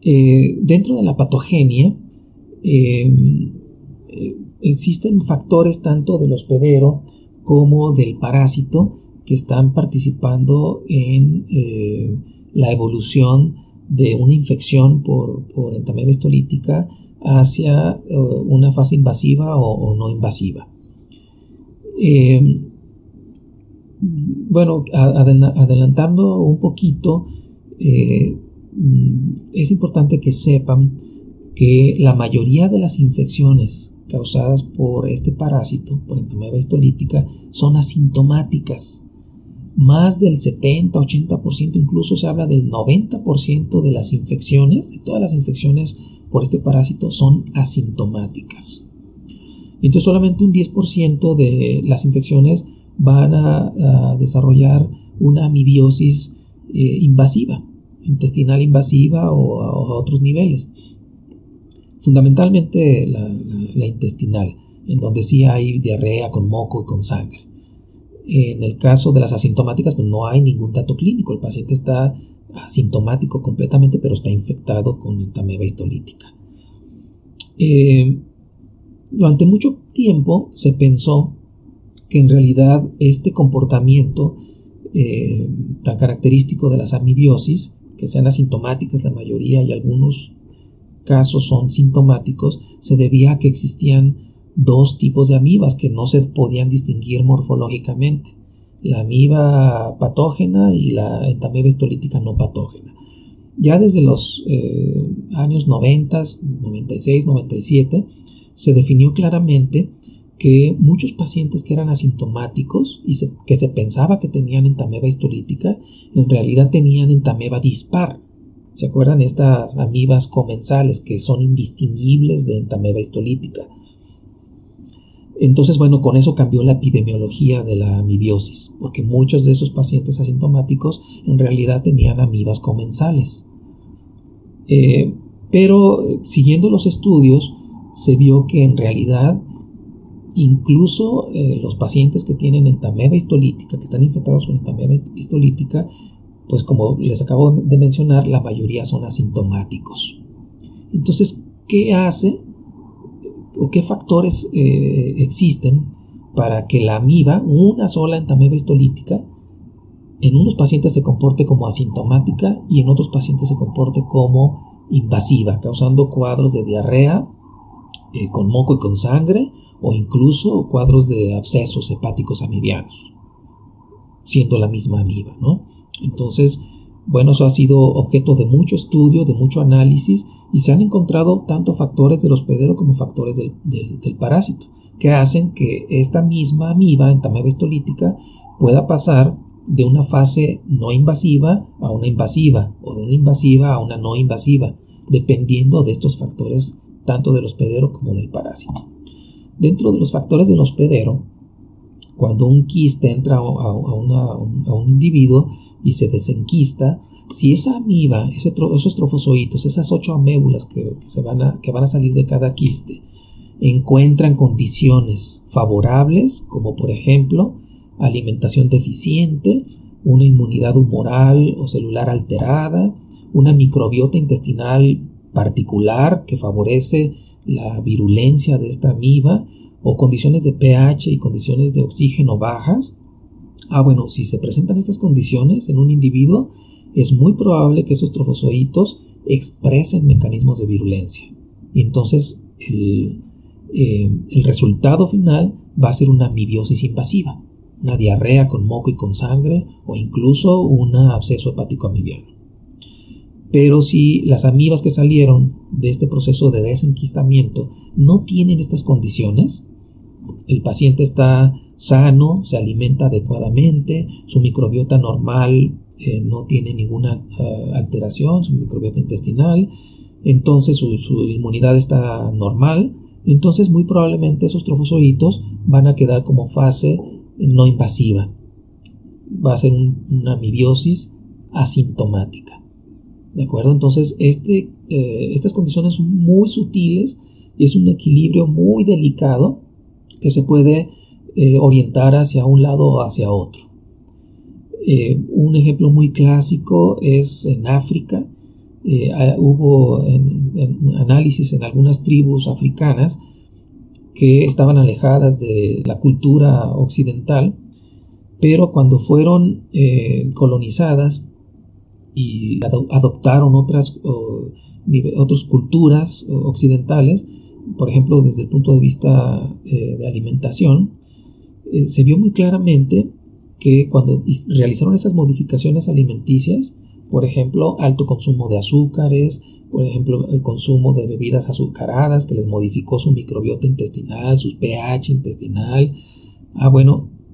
Dentro de la patogenia existen factores tanto del hospedero como del parásito que están participando en la evolución de una infección por entamoeba histolítica hacia una fase invasiva o no invasiva. Bueno, adelantando un poquito, es importante que sepan que la mayoría de las infecciones causadas por este parásito, por entamoeba histolítica, son asintomáticas. Más del 70-80%, incluso se habla del 90% de las infecciones, de todas las infecciones por este parásito, son asintomáticas. Entonces solamente un 10% de las infecciones van a desarrollar una amibiosis invasiva, intestinal invasiva o a otros niveles. Fundamentalmente la intestinal, en donde sí hay diarrea con moco y con sangre. En el caso de las asintomáticas, pues no hay ningún dato clínico. El paciente está asintomático completamente, pero está infectado con entamoeba histolítica. Durante mucho tiempo se pensó que en realidad este comportamiento tan característico de las amibiosis, que sean asintomáticas la mayoría y algunos casos son sintomáticos, se debía a que existían dos tipos de amibas que no se podían distinguir morfológicamente: la amiba patógena y la entamoeba histolítica no patógena. Ya desde los años 90, 96, 97, se definió claramente que muchos pacientes que eran asintomáticos y que se pensaba que tenían entamoeba histolítica, en realidad tenían entamoeba dispar. ¿Se acuerdan? Estas amibas comensales que son indistinguibles de entamoeba histolítica. Entonces, bueno, con eso cambió la epidemiología de la amibiosis, porque muchos de esos pacientes asintomáticos en realidad tenían amibas comensales. Pero siguiendo los estudios, se vio que en realidad incluso los pacientes que tienen entamoeba histolítica, que están infectados con entamoeba histolítica, pues como les acabo de mencionar, la mayoría son asintomáticos. Entonces, ¿qué hace o qué factores existen para que la amiba, una sola entamoeba histolítica, en unos pacientes se comporte como asintomática y en otros pacientes se comporte como invasiva, causando cuadros de diarrea con moco y con sangre, o incluso cuadros de abscesos hepáticos amibianos, siendo la misma amiba, ¿no? Entonces, bueno, eso ha sido objeto de mucho estudio, de mucho análisis, y se han encontrado tanto factores del hospedero como factores del parásito, que hacen que esta misma amiba, entamoeba histolítica, pueda pasar de una fase no invasiva a una invasiva, o de una invasiva a una no invasiva, dependiendo de estos factores tanto del hospedero como del parásito. Dentro de los factores del hospedero, cuando un quiste entra a un individuo y se desenquista, si esa amiba, esos trofozoitos, esas 8 amébulas que van a salir de cada quiste, encuentran condiciones favorables, como por ejemplo alimentación deficiente, una inmunidad humoral o celular alterada, una microbiota intestinal particular que favorece la virulencia de esta amiba, o condiciones de pH y condiciones de oxígeno bajas. Bueno, si se presentan estas condiciones en un individuo, es muy probable que esos trofozoitos expresen mecanismos de virulencia. Y entonces el resultado final va a ser una amibiosis invasiva, una diarrea con moco y con sangre, o incluso un absceso hepático amibiano. Pero si las amibas que salieron de este proceso de desenquistamiento no tienen estas condiciones, el paciente está sano, se alimenta adecuadamente, su microbiota normal no tiene ninguna alteración, su microbiota intestinal, entonces su inmunidad está normal, entonces muy probablemente esos trofozoitos van a quedar como fase no invasiva. Va a ser una amibiosis asintomática. ¿De acuerdo? Entonces, estas condiciones son muy sutiles y es un equilibrio muy delicado que se puede orientar hacia un lado o hacia otro. Un ejemplo muy clásico es en África, Hubo análisis en algunas tribus africanas que estaban alejadas de la cultura occidental, pero cuando fueron colonizadas y adoptaron otras culturas occidentales, por ejemplo desde el punto de vista de alimentación, se vio muy claramente que cuando realizaron esas modificaciones alimenticias, por ejemplo, alto consumo de azúcares, por ejemplo, el consumo de bebidas azucaradas que les modificó su microbiota intestinal, su pH intestinal,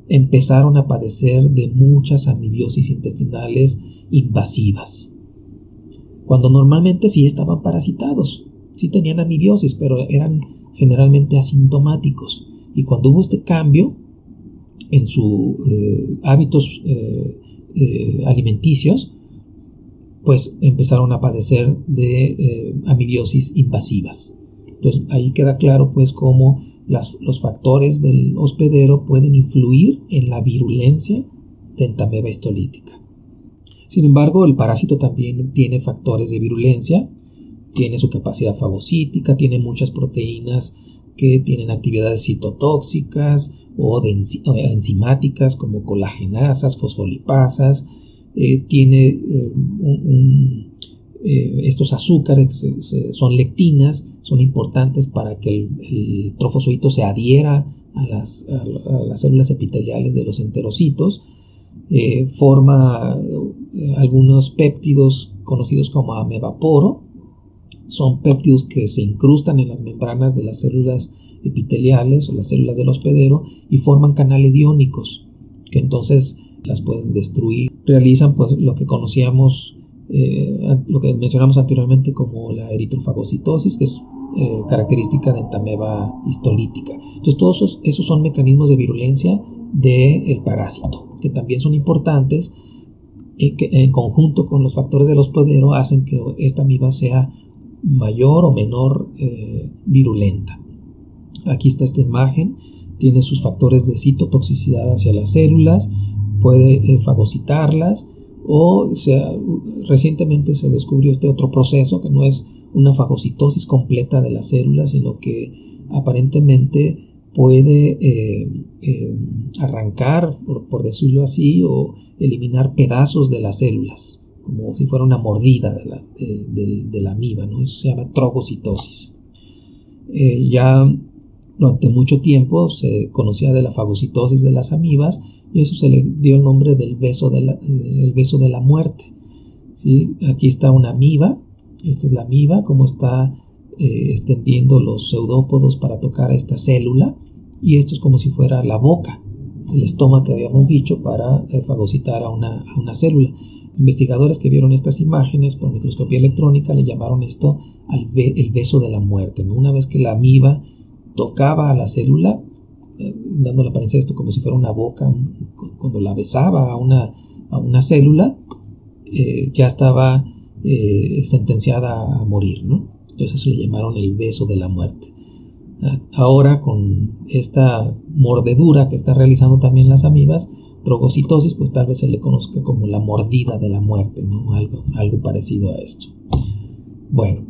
empezaron a padecer de muchas amibiosis intestinales invasivas, cuando normalmente sí estaban parasitados, sí tenían amibiosis, pero eran generalmente asintomáticos. Y cuando hubo este cambio en sus hábitos alimenticios, pues empezaron a padecer de amibiosis invasivas. Entonces ahí queda claro pues cómo los factores del hospedero pueden influir en la virulencia de Entamoeba histolítica. Sin embargo, el parásito también tiene factores de virulencia, tiene su capacidad fagocítica, tiene muchas proteínas que tienen actividades citotóxicas o enzimáticas como colagenasas, fosfolipasas, tiene estos azúcares son lectinas, son importantes para que el trofozoito se adhiera a las células epiteliales de los enterocitos, forma algunos péptidos conocidos como amebaporo. Son péptidos que se incrustan en las membranas de las células epiteliales o las células del hospedero y forman canales iónicos que entonces las pueden destruir. Realizan pues lo que conocíamos, lo que mencionamos anteriormente como la eritrofagocitosis, que es característica de Entamoeba histolítica. Entonces todos esos son mecanismos de virulencia del parásito, que también son importantes, que en conjunto con los factores del hospedero hacen que esta amiba sea mayor o menor virulenta. Aquí está esta imagen, tiene sus factores de citotoxicidad hacia las células, puede fagocitarlas, o recientemente se descubrió este otro proceso que no es una fagocitosis completa de las células, sino que aparentemente puede arrancar, por decirlo así, o eliminar pedazos de las células, como si fuera una mordida de la amiba, ¿no? Eso se llama trogocitosis. Ya durante mucho tiempo se conocía de la fagocitosis de las amibas y eso se le dio el nombre del beso de la muerte, ¿sí? Aquí está una amiba, esta es la amiba, como está extendiendo los pseudópodos para tocar a esta célula, y esto es como si fuera la boca, el estómago que habíamos dicho para fagocitar a una célula. Investigadores que vieron estas imágenes por microscopía electrónica le llamaron esto el beso de la muerte, ¿no? Una vez que la amiba tocaba a la célula, dando la apariencia de esto como si fuera una boca, cuando la besaba a una célula, ya estaba sentenciada a morir, ¿no? Entonces eso le llamaron el beso de la muerte. Ahora, con esta mordedura que está realizando también las amibas, trogocitosis, pues tal vez se le conozca como la mordida de la muerte, ¿no? Algo parecido a esto. Bueno,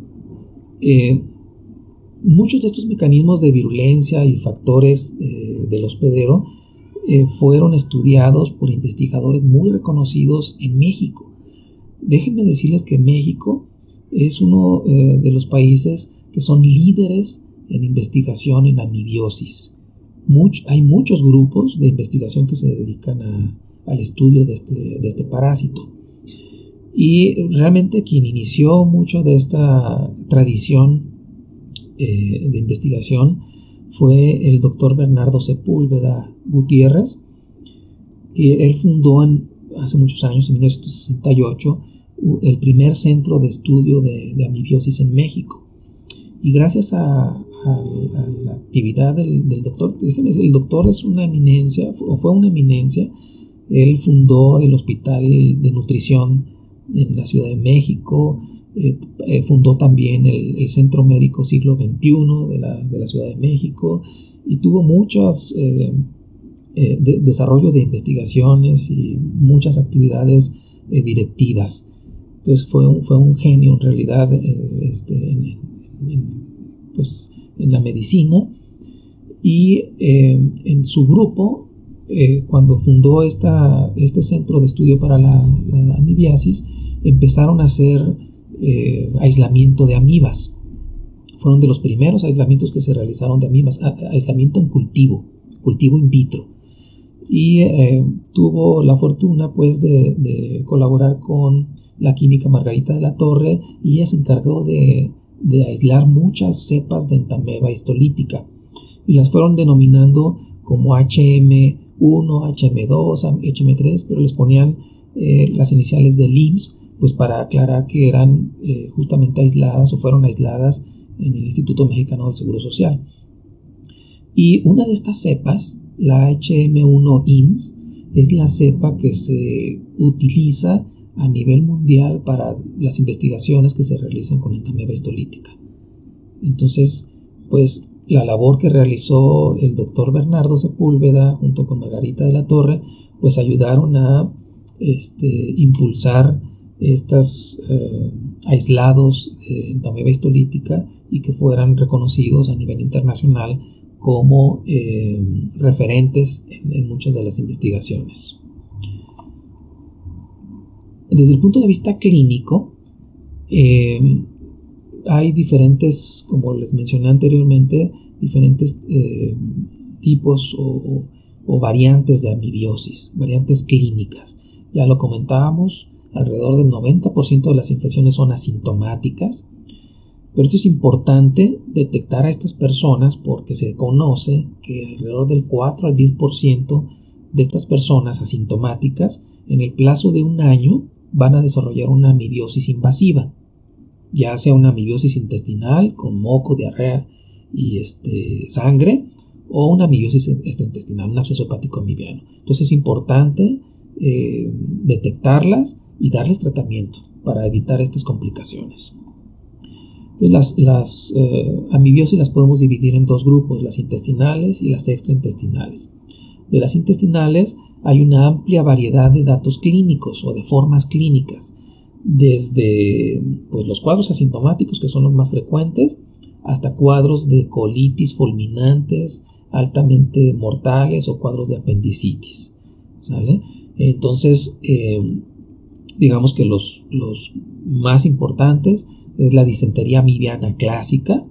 muchos de estos mecanismos de virulencia y factores del hospedero fueron estudiados por investigadores muy reconocidos en México. Déjenme decirles que México es uno de los países que son líderes en investigación en amibiosis. Hay muchos grupos de investigación que se dedican al estudio de este parásito. Y realmente quien inició mucho de esta tradición de investigación fue el doctor Bernardo Sepúlveda Gutiérrez, que él fundó hace muchos años, en 1968, el primer centro de estudio de amibiosis en México. Y gracias a la actividad del doctor, déjenme decir, el doctor es una eminencia, o fue una eminencia. Él fundó el Hospital de Nutrición en la Ciudad de México, fundó también el Centro Médico Siglo XXI de la Ciudad de México, y tuvo muchos desarrollo de investigaciones y muchas actividades directivas. Entonces fue un genio en realidad, en la medicina. Y en su grupo, cuando fundó este centro de estudio para la amibiasis, empezaron a hacer aislamiento de amibas. Fueron de los primeros aislamientos que se realizaron de amibas, aislamiento en cultivo in vitro. Y tuvo la fortuna pues de colaborar con la química Margarita de la Torre, y ella se encargó de aislar muchas cepas de Entamoeba histolítica, y las fueron denominando como HM1, HM2, HM3, pero les ponían las iniciales de LIMS, pues para aclarar que eran justamente aisladas o fueron aisladas en el Instituto Mexicano del Seguro Social. Y una de estas cepas, la HM1-IMS, es la cepa que se utiliza a nivel mundial para las investigaciones que se realizan con Entamoeba histolítica. Entonces, pues la labor que realizó el doctor Bernardo Sepúlveda junto con Margarita de la Torre, pues ayudaron a impulsar estos aislados de Entamoeba histolítica y que fueran reconocidos a nivel internacional como referentes en muchas de las investigaciones. Desde el punto de vista clínico, hay diferentes, como les mencioné anteriormente, diferentes tipos o variantes de amibiosis, variantes clínicas. Ya lo comentábamos, alrededor del 90% de las infecciones son asintomáticas, pero esto es importante detectar a estas personas porque se conoce que alrededor del 4 al 10% de estas personas asintomáticas en el plazo de un año van a desarrollar una amibiosis invasiva, ya sea una amibiosis intestinal con moco, diarrea y sangre, o una amibiosis intestinal, un absceso hepático amibiano. Entonces es importante detectarlas y darles tratamiento para evitar estas complicaciones. Entonces las amibiosis las podemos dividir en dos grupos, las intestinales y las extraintestinales. De las intestinales hay una amplia variedad de datos clínicos o de formas clínicas, desde pues, los cuadros asintomáticos, que son los más frecuentes, hasta cuadros de colitis fulminantes altamente mortales o cuadros de apendicitis, ¿sale? Entonces, digamos que los más importantes es la disentería amibiana clásica,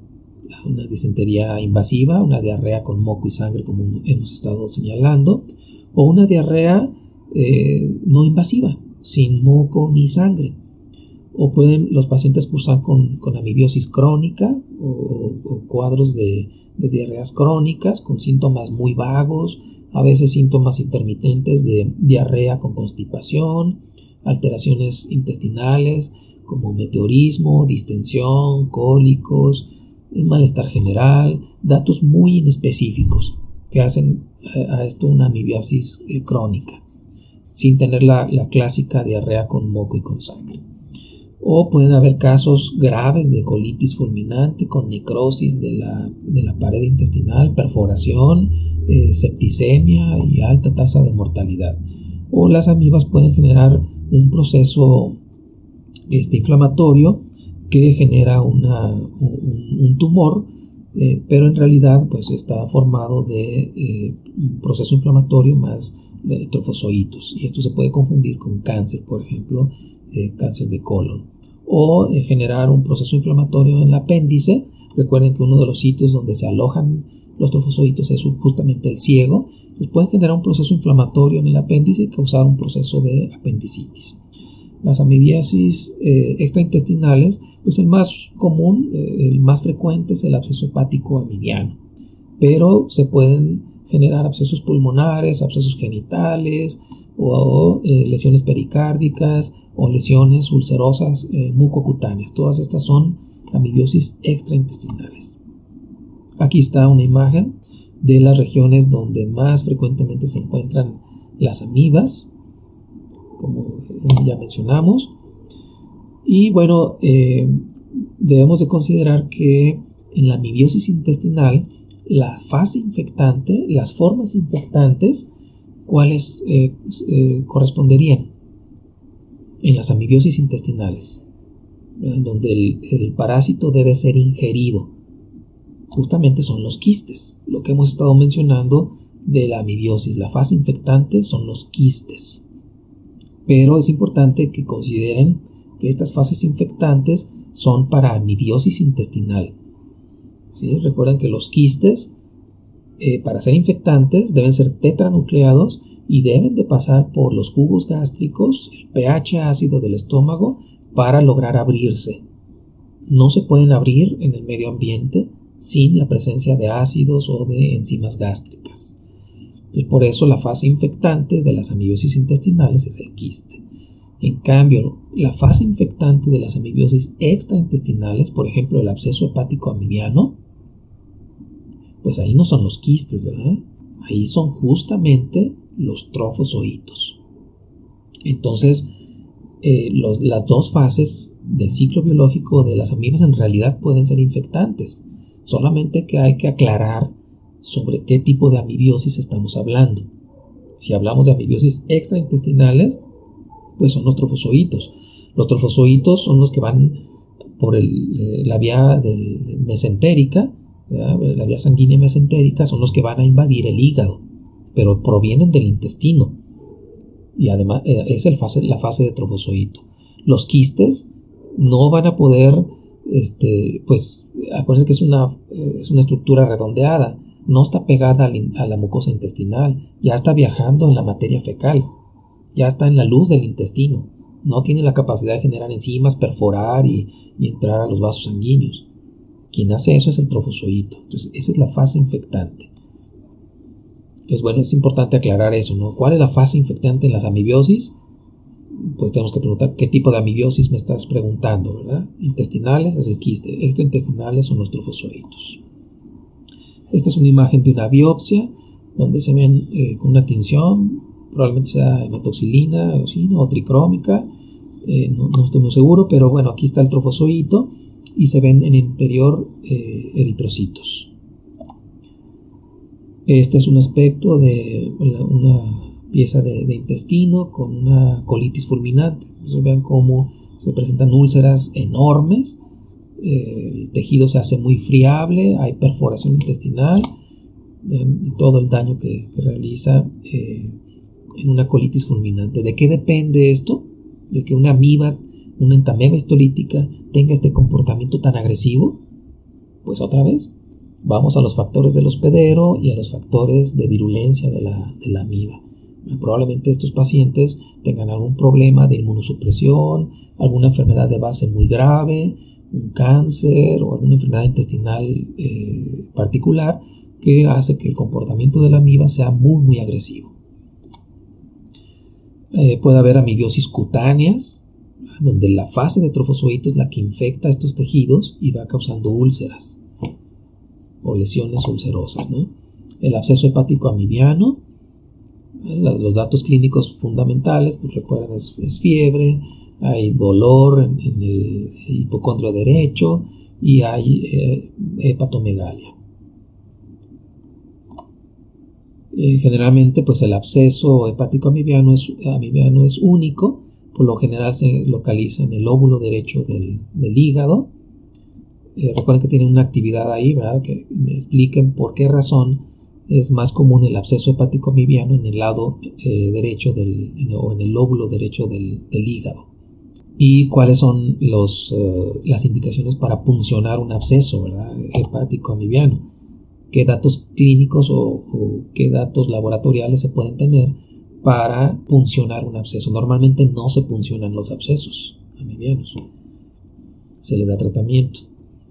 una disentería invasiva, una diarrea con moco y sangre, como hemos estado señalando, o una diarrea no invasiva, sin moco ni sangre. O pueden los pacientes cursar con amibiosis crónica o cuadros de diarreas crónicas con síntomas muy vagos, a veces síntomas intermitentes de diarrea con constipación, alteraciones intestinales como meteorismo, distensión, cólicos, malestar general, datos muy inespecíficos que hacen a esto una amibiosis crónica, sin tener la clásica diarrea con moco y con sangre. O pueden haber casos graves de colitis fulminante con necrosis de la pared intestinal, perforación, septicemia y alta tasa de mortalidad. O las amibas pueden generar un proceso inflamatorio que genera un tumor, pero en realidad pues está formado de un proceso inflamatorio más trofozoitos, y esto se puede confundir con cáncer, por ejemplo, cáncer de colon, o generar un proceso inflamatorio en el apéndice. Recuerden que uno de los sitios donde se alojan los trofozoitos es justamente el ciego, pues pueden generar un proceso inflamatorio en el apéndice y causar un proceso de apendicitis. Las amibiasis extraintestinales, pues el más común, el más frecuente es el absceso hepático amibiano, pero se pueden generar abscesos pulmonares, abscesos genitales o lesiones pericárdicas o lesiones ulcerosas mucocutáneas. Todas estas son amibiosis extraintestinales. Aquí está una imagen de las regiones donde más frecuentemente se encuentran las amibas, como ya mencionamos. Y bueno, debemos de considerar que en la amibiosis intestinal, la fase infectante, las formas infectantes, ¿cuáles corresponderían? en las amibiosis intestinales, donde el parásito debe ser ingerido, justamente son los quistes. Lo que hemos estado mencionando de la amibiosis, la fase infectante, son los quistes. Pero es importante que consideren que estas fases infectantes son para amibiosis intestinal. ¿Sí? Recuerden que los quistes, para ser infectantes, deben ser tetranucleados y deben de pasar por los jugos gástricos, el pH ácido del estómago, para lograr abrirse. No se pueden abrir en el medio ambiente sin la presencia de ácidos o de enzimas gástricas. Entonces, por eso la fase infectante de las amibiosis intestinales es el quiste. En cambio, la fase infectante de las amibiosis extraintestinales, por ejemplo el absceso hepático amibiano, pues ahí no son los quistes, ¿verdad? Ahí son justamente los trofozoitos. Entonces, las dos fases del ciclo biológico de las amibas en realidad pueden ser infectantes, solamente que hay que aclarar sobre qué tipo de amibiosis estamos hablando. Si hablamos de amibiosis extraintestinales, pues son los trofozoitos. Los trofozoitos son los que van por la vía mesentérica, ¿verdad? La vía sanguínea mesentérica, son los que van a invadir el hígado, pero provienen del intestino. Y además es la fase de trofozoito. Los quistes no van a poder, pues acuérdense que es una estructura redondeada, no está pegada a la mucosa intestinal, ya está viajando en la materia fecal, ya está en la luz del intestino, no tiene la capacidad de generar enzimas, perforar y entrar a los vasos sanguíneos. Quien hace eso es el trofozoito. Entonces esa es la fase infectante. Pues bueno, es importante aclarar eso, ¿no? ¿Cuál es la fase infectante en las amibiosis? Pues tenemos que preguntar qué tipo de amibiosis me estás preguntando, ¿verdad? Intestinales es el quiste, extraintestinales son los trofozoitos. Esta es una imagen de una biopsia donde se ven con una tinción, probablemente sea hematoxilina, eosina o tricrómica, no estoy muy seguro, pero bueno, aquí está el trofozoito y se ven en el interior eritrocitos. Este es un aspecto de una pieza de intestino con una colitis fulminante. Entonces vean cómo se presentan úlceras enormes, el tejido se hace muy friable, hay perforación intestinal, vean todo el daño que realiza en una colitis fulminante. ¿De qué depende esto? De que una amiba, una entameba histolítica, tenga este comportamiento tan agresivo. Pues otra vez, vamos a los factores del hospedero y a los factores de virulencia de la amiba. Probablemente estos pacientes tengan algún problema de inmunosupresión, alguna enfermedad de base muy grave, un cáncer o alguna enfermedad intestinal particular que hace que el comportamiento de la amiba sea muy, muy agresivo. Puede haber amibiosis cutáneas, donde la fase de trofozoito es la que infecta estos tejidos y va causando úlceras o lesiones ulcerosas, ¿no? El absceso hepático amibiano, los datos clínicos fundamentales, pues recuerden, es fiebre, hay dolor en el hipocondrio derecho y hay hepatomegalia. Generalmente, pues el absceso hepático amibiano es único, por lo general se localiza en el lóbulo derecho del hígado. Recuerden que tienen una actividad ahí, ¿verdad? Que me expliquen por qué razón es más común el absceso hepático amibiano en el lado derecho o en el lóbulo derecho del hígado. Y cuáles son las indicaciones para puncionar un absceso, ¿verdad? Hepático amibiano. Qué datos clínicos o qué datos laboratoriales se pueden tener para puncionar un absceso. Normalmente no se puncionan los abscesos amibianos, se les da tratamiento.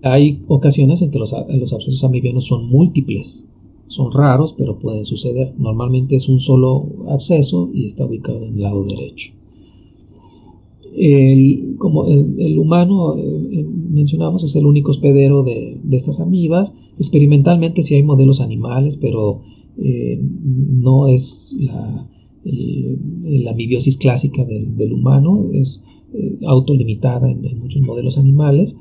Hay ocasiones en que los abscesos amibianos son múltiples, son raros, pero pueden suceder. Normalmente es un solo absceso y está ubicado en el lado derecho. Como el humano, mencionamos, es el único hospedero de estas amibas. Experimentalmente sí hay modelos animales, pero no es la amibiosis clásica del humano, es autolimitada en muchos modelos animales.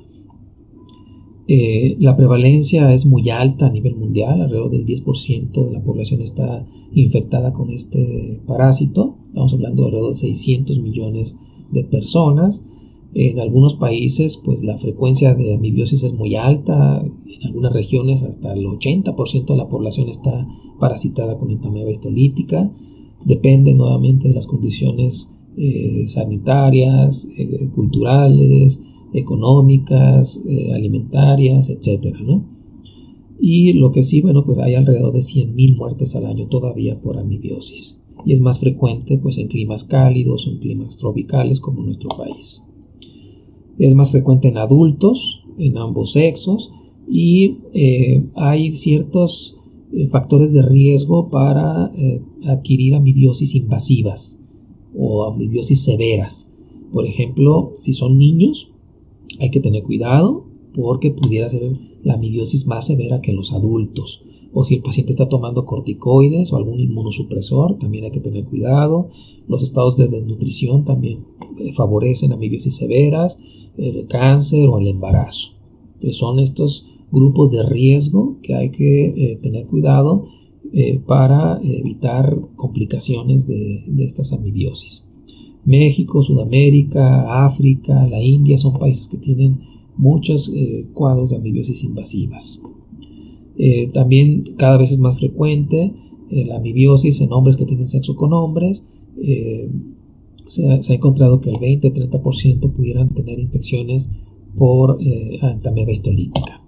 La prevalencia es muy alta a nivel mundial, alrededor del 10% de la población está infectada con este parásito. Estamos hablando de alrededor de 600 millones de personas. En algunos países pues la frecuencia de amibiosis es muy alta, en algunas regiones hasta el 80% de la población está parasitada con entamoeba histolítica. Depende nuevamente de las condiciones sanitarias, culturales, económicas, alimentarias, etcétera, ¿no? Y lo que sí, bueno, pues hay alrededor de 100.000 muertes al año todavía por amibiosis. Y es más frecuente pues en climas cálidos o en climas tropicales como en nuestro país. Es más frecuente en adultos, en ambos sexos, y hay ciertos factores de riesgo para adquirir amibiosis invasivas o amibiosis severas. Por ejemplo, si son niños, hay que tener cuidado porque pudiera ser la amibiosis más severa que en los adultos. O si el paciente está tomando corticoides o algún inmunosupresor, también hay que tener cuidado. Los estados de desnutrición también favorecen amibiosis severas, el cáncer o el embarazo. Entonces son estos grupos de riesgo que hay que tener cuidado para evitar complicaciones de estas amibiosis. México, Sudamérica, África, la India son países que tienen muchos cuadros de amibiosis invasivas. También cada vez es más frecuente la amibiosis en hombres que tienen sexo con hombres. Se ha encontrado que el 20-30% pudieran tener infecciones por entamoeba histolítica.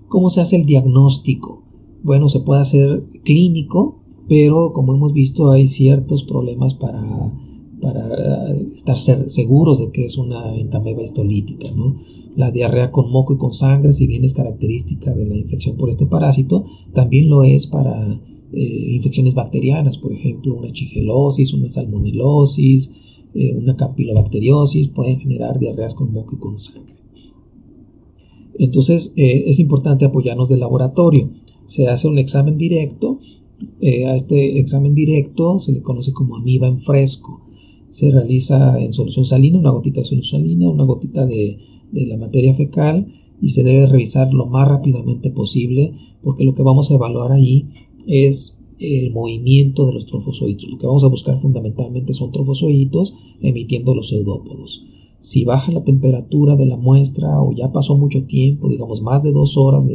¿Cómo se hace el diagnóstico? Bueno, se puede hacer clínico, pero como hemos visto hay ciertos problemas para estar seguros de que es una entamoeba histolítica, ¿no? La diarrea con moco y con sangre, si bien es característica de la infección por este parásito, también lo es para infecciones bacterianas, por ejemplo, una shigellosis, una salmonelosis, una campylobacteriosis, pueden generar diarreas con moco y con sangre. Entonces, es importante apoyarnos del laboratorio. Se hace un examen directo. A este examen directo se le conoce como amiba en fresco. Se realiza en solución salina, una gotita de solución salina, una gotita de la materia fecal, y se debe revisar lo más rápidamente posible porque lo que vamos a evaluar ahí es el movimiento de los trofozoitos. Lo que vamos a buscar fundamentalmente son trofozoitos emitiendo los pseudópodos. Si baja la temperatura de la muestra o ya pasó mucho tiempo, digamos más de 2 horas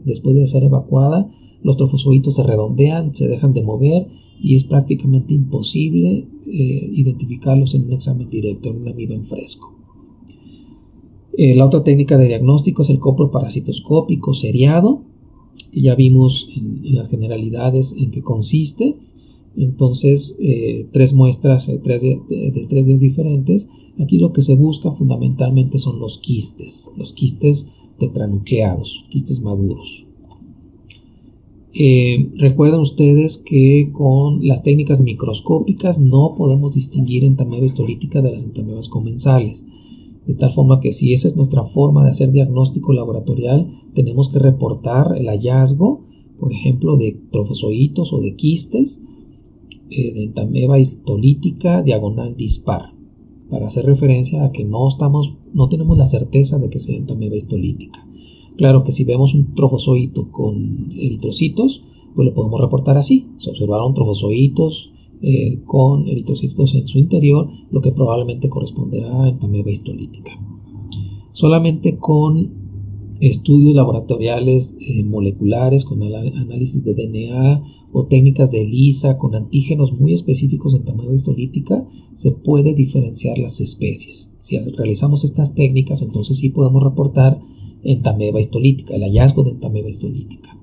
después de ser evacuada, los trofozoitos se redondean, se dejan de mover y es prácticamente imposible identificarlos en un examen directo, en una amiba en fresco. La otra técnica de diagnóstico es el coproparasitoscópico seriado, que ya vimos en las generalidades en qué consiste. Entonces, 3 muestras de 3 días diferentes. Aquí lo que se busca fundamentalmente son los quistes tetranucleados, quistes maduros. Recuerden ustedes que con las técnicas microscópicas no podemos distinguir entamoeba histolítica de las entamoebas comensales, de tal forma que si esa es nuestra forma de hacer diagnóstico laboratorial, tenemos que reportar el hallazgo, por ejemplo, de trofozoitos o de quistes de entamoeba histolítica diagonal dispar, para hacer referencia a que no tenemos la certeza de que sea entamoeba histolítica. Claro que si vemos un trofozoito con eritrocitos, pues lo podemos reportar así. Se observaron trofozoitos con eritrocitos en su interior, lo que probablemente corresponderá a entamoeba histolítica. Solamente con estudios laboratoriales moleculares, con análisis de DNA o técnicas de ELISA con antígenos muy específicos de entamoeba histolítica, se puede diferenciar las especies. Si realizamos estas técnicas, entonces sí podemos reportar entamoeba histolítica, el hallazgo de entamoeba histolítica.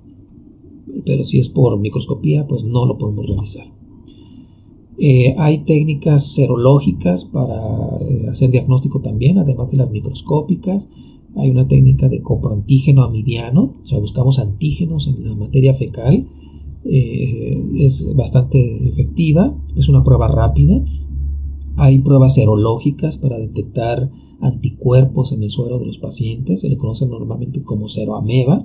Pero si es por microscopía, pues no lo podemos realizar. Hay técnicas serológicas para hacer diagnóstico también, además de las microscópicas. Hay una técnica de coproantígeno amibiano, o sea, buscamos antígenos en la materia fecal. Es bastante efectiva, es una prueba rápida. Hay pruebas serológicas para detectar anticuerpos en el suero de los pacientes, se le conoce normalmente como seroameba,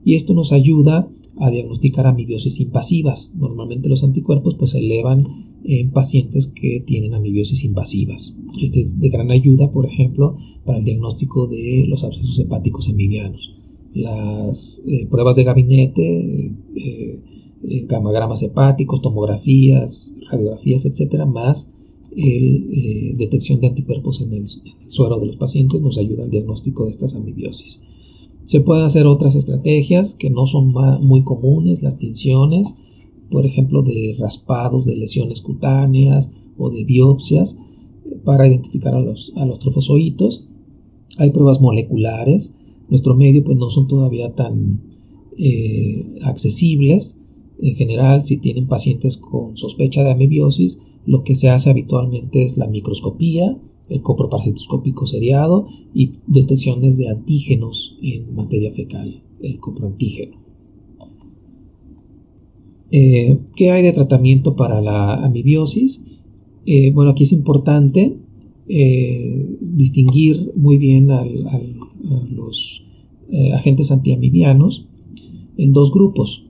y esto nos ayuda a diagnosticar amibiosis invasivas. Normalmente los anticuerpos pues se elevan en pacientes que tienen amibiosis invasivas. Este es de gran ayuda, por ejemplo, para el diagnóstico de los abscesos hepáticos amibianos. Las pruebas de gabinete, gamagramas hepáticos, tomografías, radiografías, etcétera, más detección de anticuerpos en el suero de los pacientes nos ayuda al diagnóstico de estas amibiosis. Se pueden hacer otras estrategias que no son muy comunes, las tinciones, por ejemplo, de raspados de lesiones cutáneas o de biopsias para identificar a los trofozoitos. Hay pruebas moleculares. Nuestro medio pues no son todavía tan accesibles. En general, si tienen pacientes con sospecha de amibiosis, lo que se hace habitualmente es la microscopía, el coproparasitoscópico seriado y detecciones de antígenos en materia fecal, el coproantígeno. ¿Qué hay de tratamiento para la amibiosis? Bueno, aquí es importante distinguir muy bien a los agentes antiamibianos en dos grupos.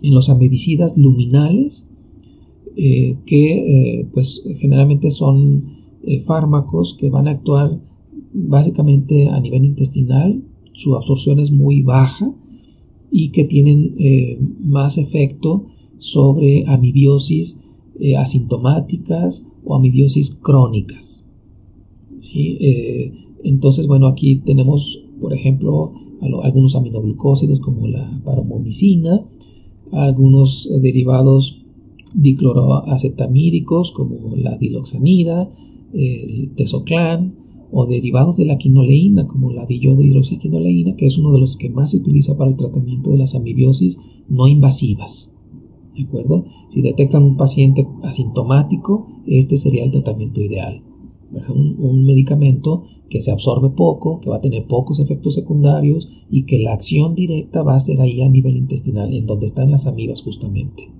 En los amibicidas luminales, que pues generalmente son fármacos que van a actuar básicamente a nivel intestinal, su absorción es muy baja y que tienen más efecto sobre amibiosis asintomáticas o amibiosis crónicas. ¿Sí? Entonces, bueno, aquí tenemos, por ejemplo, algunos aminoglucósidos como la paromomicina, algunos derivados dicloroacetamídicos como la diloxanida, el tesoclán, o derivados de la quinoleína como la diyodihidroxiquinoleína, que es uno de los que más se utiliza para el tratamiento de las amibiosis no invasivas. ¿De acuerdo? Si detectan un paciente asintomático, este sería el tratamiento ideal. Un medicamento que se absorbe poco, que va a tener pocos efectos secundarios y que la acción directa va a ser ahí a nivel intestinal, en donde están las amibas justamente.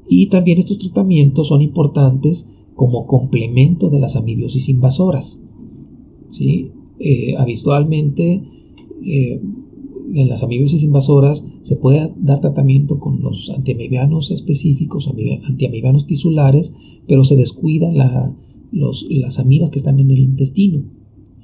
Y también estos tratamientos son importantes como complemento de las amibiosis invasoras. ¿Sí? Habitualmente en las amibiosis invasoras se puede dar tratamiento con los antiamibianos específicos, antiamibianos tisulares, pero se descuidan las amibas que están en el intestino.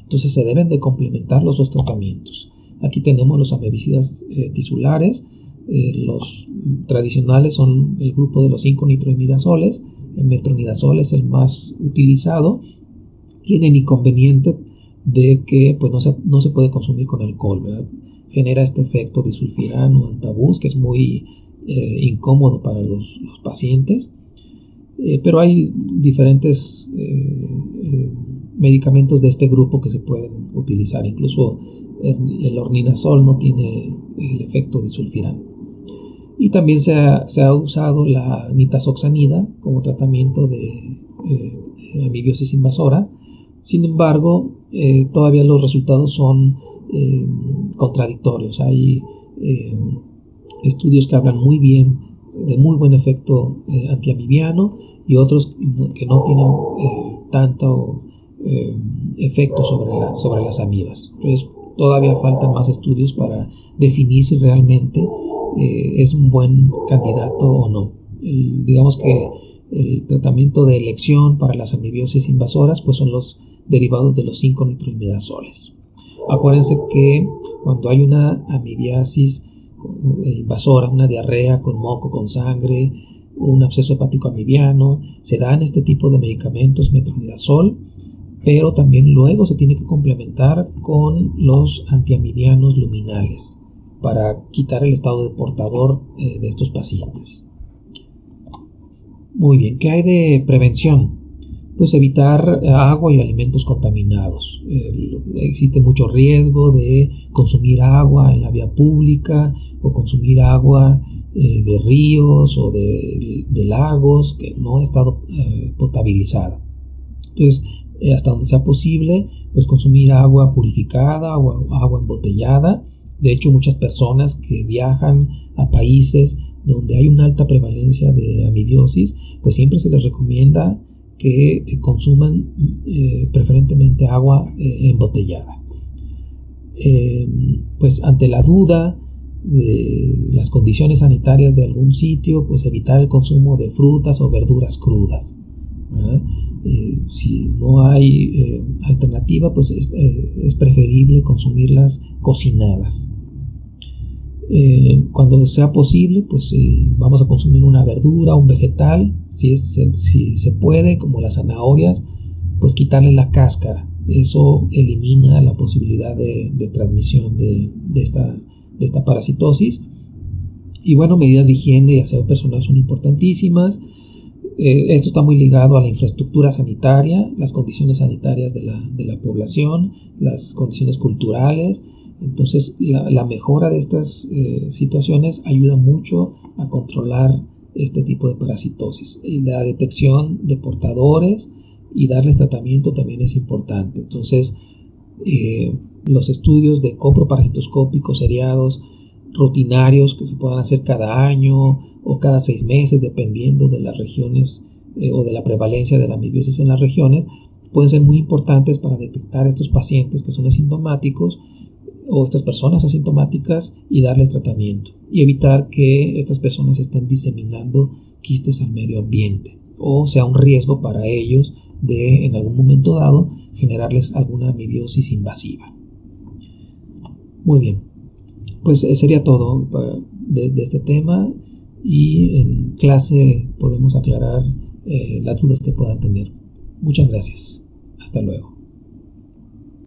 Entonces se deben de complementar los dos tratamientos. Aquí tenemos los amibicidas tisulares. Los tradicionales son el grupo de los 5-nitroimidazoles. El metronidazol es el más utilizado. Tiene el inconveniente de que pues, no se puede consumir con alcohol, ¿verdad? Genera este efecto disulfirano antabús que es muy incómodo para los pacientes. Pero hay diferentes medicamentos de este grupo que se pueden utilizar. Incluso el orninazol no tiene el efecto disulfirano. Y también se ha usado la nitazoxanida como tratamiento de amibiosis invasora. Sin embargo, todavía los resultados son contradictorios. Hay estudios que hablan muy bien de muy buen efecto antiamibiano y otros que no tienen tanto efecto sobre las amibas. Entonces, todavía faltan más estudios para definir si realmente es un buen candidato o no. Digamos que el tratamiento de elección para las amibiosis invasoras pues son los derivados de los 5-nitroimidazoles. Acuérdense que cuando hay una amibiasis invasora, una diarrea con moco, con sangre, un absceso hepático amibiano, se dan este tipo de medicamentos, metronidazol, pero también luego se tiene que complementar con los antiamibianos luminales para quitar el estado de portador de estos pacientes. Muy bien, ¿qué hay de prevención? Pues evitar agua y alimentos contaminados. Existe mucho riesgo de consumir agua en la vía pública o consumir agua de ríos o de lagos que no ha estado potabilizada. Entonces, hasta donde sea posible, pues consumir agua purificada o agua embotellada. De hecho, muchas personas que viajan a países donde hay una alta prevalencia de amibiosis, pues siempre se les recomienda que consuman preferentemente agua embotellada. Pues ante la duda de las condiciones sanitarias de algún sitio, pues evitar el consumo de frutas o verduras crudas. Si no hay alternativa, pues es preferible consumirlas cocinadas. Cuando sea posible, pues vamos a consumir una verdura, un vegetal, si se puede, como las zanahorias, pues quitarle la cáscara. Eso elimina la posibilidad de transmisión de esta parasitosis. Y bueno, medidas de higiene y aseo personal son importantísimas. Esto está muy ligado a la infraestructura sanitaria, las condiciones sanitarias de la población, las condiciones culturales. Entonces, la mejora de estas situaciones ayuda mucho a controlar este tipo de parasitosis. La detección de portadores y darles tratamiento también es importante. Entonces, los estudios de coproparasitoscópicos seriados, rutinarios, que se puedan hacer cada año o cada 6 meses, dependiendo de las regiones o de la prevalencia de la amebiosis en las regiones, pueden ser muy importantes para detectar estos pacientes que son asintomáticos o estas personas asintomáticas y darles tratamiento y evitar que estas personas estén diseminando quistes al medio ambiente o sea un riesgo para ellos de en algún momento dado generarles alguna amebiosis invasiva. Muy bien, pues sería todo de este tema, y en clase podemos aclarar las dudas que puedan tener. Muchas gracias. Hasta luego.